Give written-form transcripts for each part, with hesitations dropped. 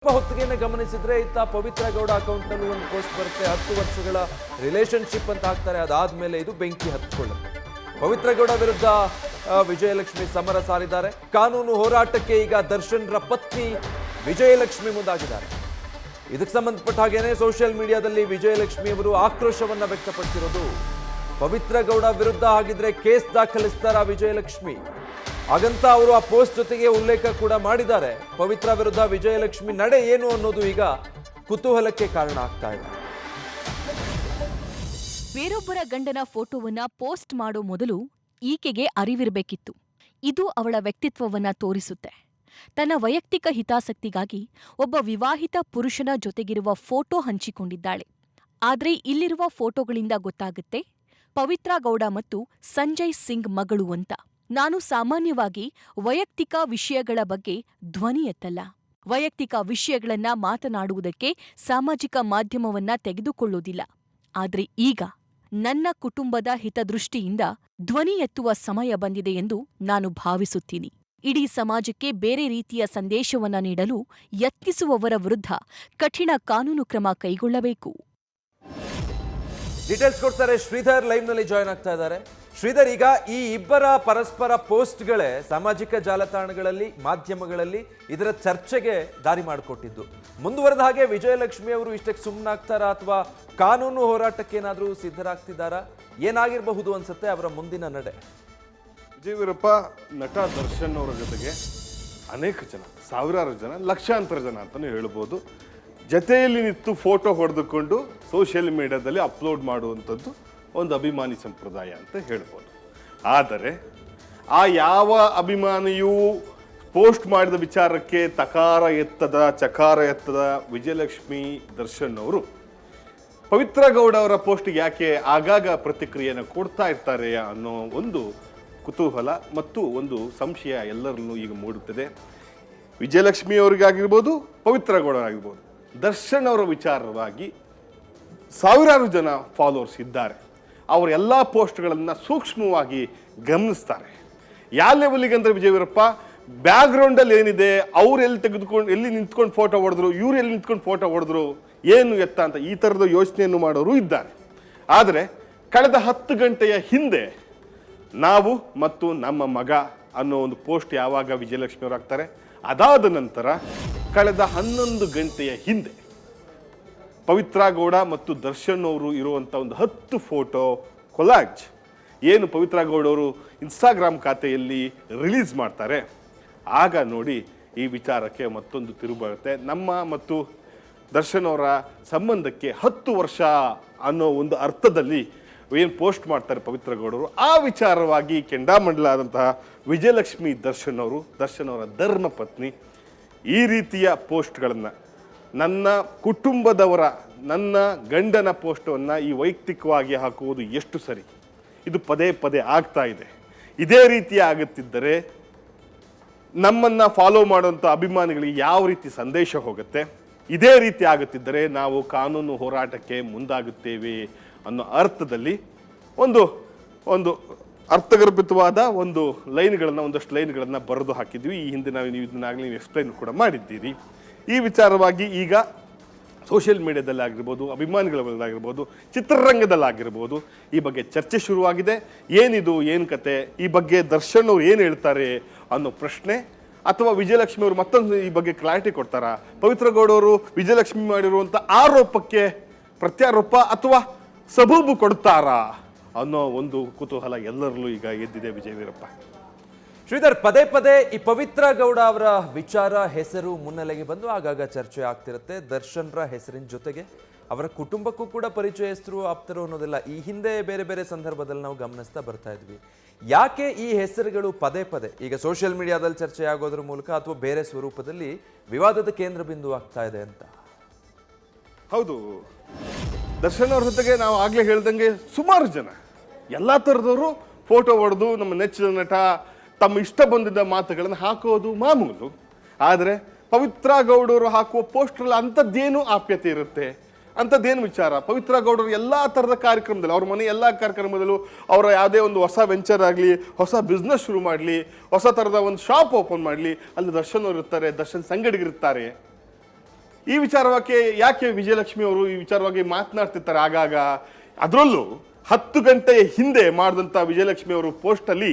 ಹೊತ್ತಿಗೆನೆ ಗಮನಿಸಿದ್ರೆ ಇತ್ತ ಪವಿತ್ರ ಗೌಡ ಅಕೌಂಟ್ ನಲ್ಲಿ ಒಂದು ಪೋಸ್ಟ್ ಬರುತ್ತೆ 10 ವರ್ಷಗಳ ರಿಲೇಶನ್ಶಿಪ್ ಅಂತ ಹಾಕ್ತಾರೆ. ಅದಾದ್ಮೇಲೆ ಇದು ಬೆಂಕಿ ಹತ್ತಿಕೊಳ್ಳುತ್ತೆ. ಪವಿತ್ರ ಗೌಡ ವಿರುದ್ಧ ವಿಜಯಲಕ್ಷ್ಮಿ ಸಮರ ಸಾರಿದ್ದಾರೆ. ಕಾನೂನು ಹೋರಾಟಕ್ಕೆ ಈಗ ದರ್ಶನ್ರ ಪತ್ನಿ ವಿಜಯಲಕ್ಷ್ಮಿ ಮುಂದಾಗಿದ್ದಾರೆ. ಇದಕ್ಕೆ ಸಂಬಂಧಪಟ್ಟ ಹಾಗೇನೆ ಸೋಷಿಯಲ್ ಮೀಡಿಯಾದಲ್ಲಿ ವಿಜಯಲಕ್ಷ್ಮಿ ಅವರು ಆಕ್ರೋಶವನ್ನ ವ್ಯಕ್ತಪಡಿಸಿರೋದು. ಪವಿತ್ರ ಗೌಡ ವಿರುದ್ಧ ಆಗಿದ್ರೆ ಕೇಸ್ ದಾಖಲಿಸ್ತಾರ ವಿಜಯಲಕ್ಷ್ಮಿ, ಹಾಗಂತ ಅವರು ಆ ಪೋಸ್ಟ್ ಜೊತೆಗೆ ಉಲ್ಲೇಖ ಕೂಡ ಮಾಡಿದ್ದಾರೆ. ಪವಿತ್ರ ವಿರುದ್ಧ ವಿಜಯಲಕ್ಷ್ಮಿ ನಡೆ ಏನು ಅನ್ನೋದು ಈಗ ಕುತೂಹಲಕ್ಕೆ ಕಾರಣ ಆಗ್ತಾ ಇದೆ. ಬೇರೊಬ್ಬರ ಗಂಡನ ಫೋಟೋವನ್ನ ಪೋಸ್ಟ್ ಮಾಡೋ ಮೊದಲು ಈಕೆಗೆ ಅರಿವಿರಬೇಕಿತ್ತು. ಇದು ಅವಳ ವ್ಯಕ್ತಿತ್ವವನ್ನ ತೋರಿಸುತ್ತೆ. ತನ್ನ ವೈಯಕ್ತಿಕ ಹಿತಾಸಕ್ತಿಗಾಗಿ ಒಬ್ಬ ವಿವಾಹಿತ ಪುರುಷನ ಜೊತೆಗಿರುವ ಫೋಟೋ ಹಂಚಿಕೊಂಡಿದ್ದಾಳೆ. ಆದ್ರೆ ಇಲ್ಲಿರುವ ಫೋಟೋಗಳಿಂದ ಗೊತ್ತಾಗುತ್ತೆ ಪವಿತ್ರ ಗೌಡ ಮತ್ತು ಸಂಜಯ್ ಸಿಂಗ್ ಮಗಳು ಅಂತ. ನಾನು ಸಾಮಾನ್ಯವಾಗಿ ವೈಯಕ್ತಿಕ ವಿಷಯಗಳ ಬಗ್ಗೆ ಧ್ವನಿ ಎತ್ತಲ್ಲ. ವೈಯಕ್ತಿಕ ವಿಷಯಗಳನ್ನ ಮಾತನಾಡುವುದಕ್ಕೆ ಸಾಮಾಜಿಕ ಮಾಧ್ಯಮವನ್ನ ತೆಗೆದುಕೊಳ್ಳೋದಿಲ್ಲ. ಆದ್ರೆ ಈಗ ನನ್ನ ಕುಟುಂಬದ ಹಿತದೃಷ್ಟಿಯಿಂದ ಧ್ವನಿ ಎತ್ತುವ ಸಮಯ ಬಂದಿದೆ ಎಂದು ನಾನು ಭಾವಿಸುತ್ತೀನಿ. ಇಡೀ ಸಮಾಜಕ್ಕೆ ಬೇರೆ ರೀತಿಯ ಸಂದೇಶವನ್ನ ನೀಡಲು ಯತ್ನಿಸುವವರ ವಿರುದ್ಧ ಕಠಿಣ ಕಾನೂನು ಕ್ರಮ ಕೈಗೊಳ್ಳಬೇಕು. ಡೀಟೇಲ್ಸ್ ಕೊಡ್ತಾರೆ ಶ್ರೀಧರ್, ಲೈವ್ ನಲ್ಲಿ ಜಾಯ್ನ್ ಆಗ್ತಾ ಇದ್ದಾರೆ. ಶ್ರೀಧರ್, ಈಗ ಈ ಇಬ್ಬರ ಪರಸ್ಪರ ಪೋಸ್ಟ್ಗಳೇ ಸಾಮಾಜಿಕ ಜಾಲತಾಣಗಳಲ್ಲಿ, ಮಾಧ್ಯಮಗಳಲ್ಲಿ ಇದರ ಚರ್ಚೆಗೆ ದಾರಿ ಮಾಡಿಕೊಟ್ಟಿದ್ದು. ಮುಂದುವರೆದ ಹಾಗೆ ವಿಜಯಲಕ್ಷ್ಮಿ ಅವರು ಇಷ್ಟಕ್ಕೆ ಸುಮ್ಮನಾಗ್ತಾರಾ ಅಥವಾ ಕಾನೂನು ಹೋರಾಟಕ್ಕೆ ಏನಾದರೂ ಸಿದ್ಧರಾಗ್ತಿದ್ದಾರಾ? ಏನಾಗಿರಬಹುದು ಅನ್ಸುತ್ತೆ ಅವರ ಮುಂದಿನ ನಡೆ? ವಿಜಯ್ ವೀರಪ್ಪ ನಟ ದರ್ಶನ್ ಅವರ ಜೊತೆಗೆ ಅನೇಕ ಜನ, ಸಾವಿರಾರು ಜನ, ಲಕ್ಷಾಂತರ ಜನ ಅಂತಲೇ ಹೇಳ್ಬೋದು, ಜೊತೆಯಲ್ಲಿ ನಿಂತು ಫೋಟೋ ಹೊಡೆದುಕೊಂಡು ಸೋಷಿಯಲ್ ಮೀಡಿಯಾದಲ್ಲಿ ಅಪ್ಲೋಡ್ ಮಾಡುವಂಥದ್ದು ಒಂದು ಅಭಿಮಾನಿ ಸಂಪ್ರದಾಯ ಅಂತ ಹೇಳ್ಬೋದು. ಆದರೆ ಆ ಯಾವ ಅಭಿಮಾನಿಯೂ ಪೋಸ್ಟ್ ಮಾಡಿದ ವಿಚಾರಕ್ಕೆ ಚಕಾರ ಎತ್ತದ ವಿಜಯಲಕ್ಷ್ಮಿ ದರ್ಶನ್ ಅವರು ಪವಿತ್ರ ಗೌಡ ಅವರ ಪೋಸ್ಟ್ಗೆ ಯಾಕೆ ಆಗಾಗ ಪ್ರತಿಕ್ರಿಯೆಯನ್ನು ಕೊಡ್ತಾ ಇರ್ತಾರೆ ಅನ್ನೋ ಒಂದು ಕುತೂಹಲ ಮತ್ತು ಒಂದು ಸಂಶಯ ಎಲ್ಲರಲ್ಲೂ ಈಗ ಮೂಡುತ್ತದೆ. ವಿಜಯಲಕ್ಷ್ಮಿ ಅವರಿಗಾಗಿರ್ಬೋದು, ಪವಿತ್ರ ಗೌಡರಾಗಿರ್ಬೋದು, ದರ್ಶನ್ ಅವರ ವಿಚಾರವಾಗಿ ಸಾವಿರಾರು ಜನ ಫಾಲೋವರ್ಸ್ ಇದ್ದಾರೆ. ಅವರ ಎಲ್ಲ ಪೋಸ್ಟ್ಗಳನ್ನು ಸೂಕ್ಷ್ಮವಾಗಿ ಗಮನಿಸ್ತಾರೆ. ಯಾವ ಲೆವೆಲಿಗೆ ಅಂದರೆ ವಿಜಯ್ ವೀರಪ್ಪ, ಬ್ಯಾಕ್ಗ್ರೌಂಡಲ್ಲಿ ಏನಿದೆ, ಅವ್ರು ಎಲ್ಲಿ ನಿಂತ್ಕೊಂಡು ಫೋಟೋ ಹೊಡೆದ್ರು, ಇವ್ರು ಎಲ್ಲಿ ನಿಂತ್ಕೊಂಡು ಫೋಟೋ ಹೊಡೆದ್ರು, ಏನು ಎತ್ತ ಅಂತ ಈ ಥರದ ಯೋಚನೆಯನ್ನು ಮಾಡೋರು ಇದ್ದಾರೆ. ಆದರೆ ಕಳೆದ 10 ಗಂಟೆಯ ಹಿಂದೆ ನಾವು ಮತ್ತು ನಮ್ಮ ಮಗ ಅನ್ನೋ ಒಂದು ಪೋಸ್ಟ್ ಯಾವಾಗ ವಿಜಯಲಕ್ಷ್ಮಿ ಅವರು ಹಾಕ್ತಾರೆ, ಅದಾದ ನಂತರ ಕಳೆದ 11 ಗಂಟೆಯ ಹಿಂದೆ ಪವಿತ್ರ ಗೌಡ ಮತ್ತು ದರ್ಶನ್ ಅವರು ಇರುವಂಥ ಒಂದು 10 ಫೋಟೋ ಕೊಲಾಜ್ ಏನು ಪವಿತ್ರ ಗೌಡ ಅವರು ಇನ್ಸ್ಟಾಗ್ರಾಮ್ ಖಾತೆಯಲ್ಲಿ ರಿಲೀಸ್ ಮಾಡ್ತಾರೆ, ಆಗ ನೋಡಿ ಈ ವಿಚಾರಕ್ಕೆ ಮತ್ತೊಂದು ತಿರುವು ಬರುತ್ತೆ. ನಮ್ಮ ಮತ್ತು ದರ್ಶನ್ ಅವರ ಸಂಬಂಧಕ್ಕೆ 10 ವರ್ಷ ಅನ್ನೋ ಒಂದು ಅರ್ಥದಲ್ಲಿ ಏನು ಪೋಸ್ಟ್ ಮಾಡ್ತಾರೆ ಪವಿತ್ರ ಗೌಡರು, ಆ ವಿಚಾರವಾಗಿ ಕೆಂಡಾಮಂಡಲಾದಂತಹ ವಿಜಯಲಕ್ಷ್ಮಿ ದರ್ಶನ್ ಅವರ ಧರ್ಮ ಪತ್ನಿ ಈ ರೀತಿಯ ಪೋಸ್ಟ್ಗಳನ್ನು, ನನ್ನ ಕುಟುಂಬದವರ, ನನ್ನ ಗಂಡನ ಪೋಸ್ಟನ್ನು ಈ ವೈಯಕ್ತಿಕವಾಗಿ ಹಾಕುವುದು ಎಷ್ಟು ಸರಿ? ಇದು ಪದೇ ಪದೇ ಆಗ್ತಾ ಇದೆ. ಇದೇ ರೀತಿ ಆಗುತ್ತಿದ್ದರೆ ನಮ್ಮನ್ನು ಫಾಲೋ ಮಾಡುವಂಥ ಅಭಿಮಾನಿಗಳಿಗೆ ಯಾವ ರೀತಿ ಸಂದೇಶ ಹೋಗುತ್ತೆ? ಇದೇ ರೀತಿ ಆಗುತ್ತಿದ್ದರೆ ನಾವು ಕಾನೂನು ಹೋರಾಟಕ್ಕೆ ಮುಂದಾಗುತ್ತೇವೆ ಅನ್ನೋ ಅರ್ಥದಲ್ಲಿ ಒಂದು ಅರ್ಥಗರ್ಭಿತವಾದ ಒಂದಷ್ಟು ಲೈನ್ಗಳನ್ನು ಬರೆದು ಹಾಕಿದ್ವಿ. ಈ ಹಿಂದೆ ನೀವು ಇದನ್ನಾಗಲಿ ಎಕ್ಸ್ಪ್ಲೈನ್ ಕೂಡ ಮಾಡಿದ್ದೀರಿ. ಈ ವಿಚಾರವಾಗಿ ಈಗ ಸೋಷಿಯಲ್ ಮೀಡಿಯಾದಲ್ಲಾಗಿರ್ಬೋದು, ಅಭಿಮಾನಿಗಳಲ್ಲಾಗಿರ್ಬೋದು, ಚಿತ್ರರಂಗದಲ್ಲಾಗಿರ್ಬೋದು ಈ ಬಗ್ಗೆ ಚರ್ಚೆ ಶುರುವಾಗಿದೆ. ಏನಿದು, ಏನು ಕತೆ, ಈ ಬಗ್ಗೆ ದರ್ಶನ್ ಅವ್ರು ಏನು ಹೇಳ್ತಾರೆ ಅನ್ನೋ ಪ್ರಶ್ನೆ, ಅಥವಾ ವಿಜಯಲಕ್ಷ್ಮಿ ಅವರು ಮತ್ತೊಂದು ಈ ಬಗ್ಗೆ ಕ್ಲಾರಿಟಿ ಕೊಡ್ತಾರಾ, ಪವಿತ್ರ ಗೌಡ ಅವರು ವಿಜಯಲಕ್ಷ್ಮಿ ಮಾಡಿರುವಂಥ ಆರೋಪಕ್ಕೆ ಪ್ರತ್ಯಾರೋಪ ಅಥವಾ ಸಬೂಬು ಕೊಡ್ತಾರಾ ಅನ್ನೋ ಒಂದು ಕುತೂಹಲ ಎಲ್ಲರಲ್ಲೂ ಈಗ ಎದ್ದಿದೆ ವಿಜಯ್ ವೀರಪ್ಪ. ಶ್ರೀಧರ್, ಪದೇ ಪದೇ ಈ ಪವಿತ್ರ ಗೌಡ ಅವರ ವಿಚಾರ, ಹೆಸರು ಮುನ್ನೆಲೆಗೆ ಬಂದು ಆಗಾಗ ಚರ್ಚೆ ಆಗ್ತಿರುತ್ತೆ. ದರ್ಶನ್ರ ಹೆಸರಿನ ಜೊತೆಗೆ ಅವರ ಕುಟುಂಬಕ್ಕೂ ಕೂಡ ಪರಿಚಯಸ್ಥರು, ಆಪ್ತರು ಅನ್ನೋದೆಲ್ಲ ಈ ಹಿಂದೆ ಬೇರೆ ಬೇರೆ ಸಂದರ್ಭದಲ್ಲಿ ನಾವು ಗಮನಿಸ್ತಾ ಬರ್ತಾ ಇದ್ವಿ. ಯಾಕೆ ಈ ಹೆಸರುಗಳು ಪದೇ ಪದೇ ಈಗ ಸೋಷಿಯಲ್ ಮೀಡಿಯಾದಲ್ಲಿ ಚರ್ಚೆ ಆಗೋದ್ರ ಮೂಲಕ ಅಥವಾ ಬೇರೆ ಸ್ವರೂಪದಲ್ಲಿ ವಿವಾದದ ಕೇಂದ್ರ ಬಿಂದು ಆಗ್ತಾ ಇದೆ ಅಂತ? ಹೌದು, ದರ್ಶನ್ ಅವ್ರ ಜೊತೆಗೆ ನಾವು ಆಗಲೇ ಹೇಳ್ದಂಗೆ ಸುಮಾರು ಜನ, ಎಲ್ಲ ಥರದವರು ಫೋಟೋ ಹೊಡೆದು ನಮ್ಮ ನೆಚ್ಚಿನ ನಟ ತಮ್ಮ ಇಷ್ಟ ಬಂದಿದ್ದ ಮಾತುಗಳನ್ನು ಹಾಕೋದು ಮಾಮೂಲು. ಆದರೆ ಪವಿತ್ರ ಗೌಡರು ಹಾಕುವ ಪೋಸ್ಟ್ರಲ್ಲಿ ಅಂಥದ್ದೇನು ಆಪ್ಯತೆ ಇರುತ್ತೆ, ಅಂಥದ್ದೇನು ವಿಚಾರ? ಪವಿತ್ರ ಗೌಡರು ಎಲ್ಲ ಥರದ ಕಾರ್ಯಕ್ರಮದಲ್ಲಿ, ಅವ್ರ ಮನೆ ಎಲ್ಲ ಕಾರ್ಯಕ್ರಮದಲ್ಲೂ ಅವರ ಯಾವುದೇ ಒಂದು ಹೊಸ ವೆಂಚರ್ ಆಗಲಿ, ಹೊಸ ಬಿಸ್ನೆಸ್ ಶುರು ಮಾಡಲಿ, ಹೊಸ ಥರದ ಒಂದು ಶಾಪ್ ಓಪನ್ ಮಾಡಲಿ, ಅಲ್ಲಿ ದರ್ಶನ್ ಅವರು ಇರ್ತಾರೆ, ದರ್ಶನ್ ಸಂಗಡಿಗರಿರ್ತಾರೆ. ಈ ವಿಚಾರವಾಗಿ ಯಾಕೆ ವಿಜಯಲಕ್ಷ್ಮಿ ಅವರು ಈ ವಿಚಾರವಾಗಿ ಮಾತನಾಡ್ತಿರ್ತಾರೆ ಆಗಾಗ. ಅದರಲ್ಲೂ 10 ಗಂಟೆಯ ಹಿಂದೆ ಮಾಡಿದಂಥ ವಿಜಯಲಕ್ಷ್ಮಿ ಅವರು ಪೋಸ್ಟಲ್ಲಿ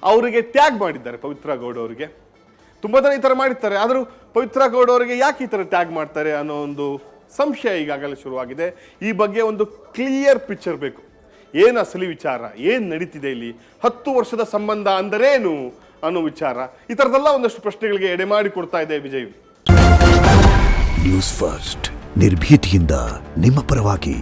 ಅವರಿಗೆ ಟ್ಯಾಗ್ ಮಾಡಿದ್ದಾರೆ ಪವಿತ್ರ ಗೌಡ ಅವರಿಗೆ. ತುಂಬ ಜನ ಈ ಥರ ಮಾಡಿರ್ತಾರೆ, ಆದರೂ ಪವಿತ್ರ ಗೌಡ ಅವರಿಗೆ ಯಾಕೆ ಈ ಥರ ಟ್ಯಾಗ್ ಮಾಡ್ತಾರೆ ಅನ್ನೋ ಒಂದು ಸಂಶಯ ಈಗಾಗಲೇ ಶುರುವಾಗಿದೆ. ಈ ಬಗ್ಗೆ ಒಂದು ಕ್ಲಿಯರ್ ಪಿಕ್ಚರ್ ಬೇಕು. ಏನು ಅಸಲಿ ವಿಚಾರ, ಏನು ನಡೀತಿದೆ ಇಲ್ಲಿ, 10 ವರ್ಷದ ಸಂಬಂಧ ಅಂದರೇನು ಅನ್ನೋ ವಿಚಾರ, ಈ ಥರದೆಲ್ಲ ಒಂದಷ್ಟು ಪ್ರಶ್ನೆಗಳಿಗೆ ಎಡೆ ಮಾಡಿ ಕೊಡ್ತಾ ಇದೆ ವಿಜಯ್. ನ್ಯೂಸ್ ಫಸ್ಟ್ ನಿರ್ಭೀತಿಯಿಂದ ನಿಮ್ಮ ಪರವಾಗಿ.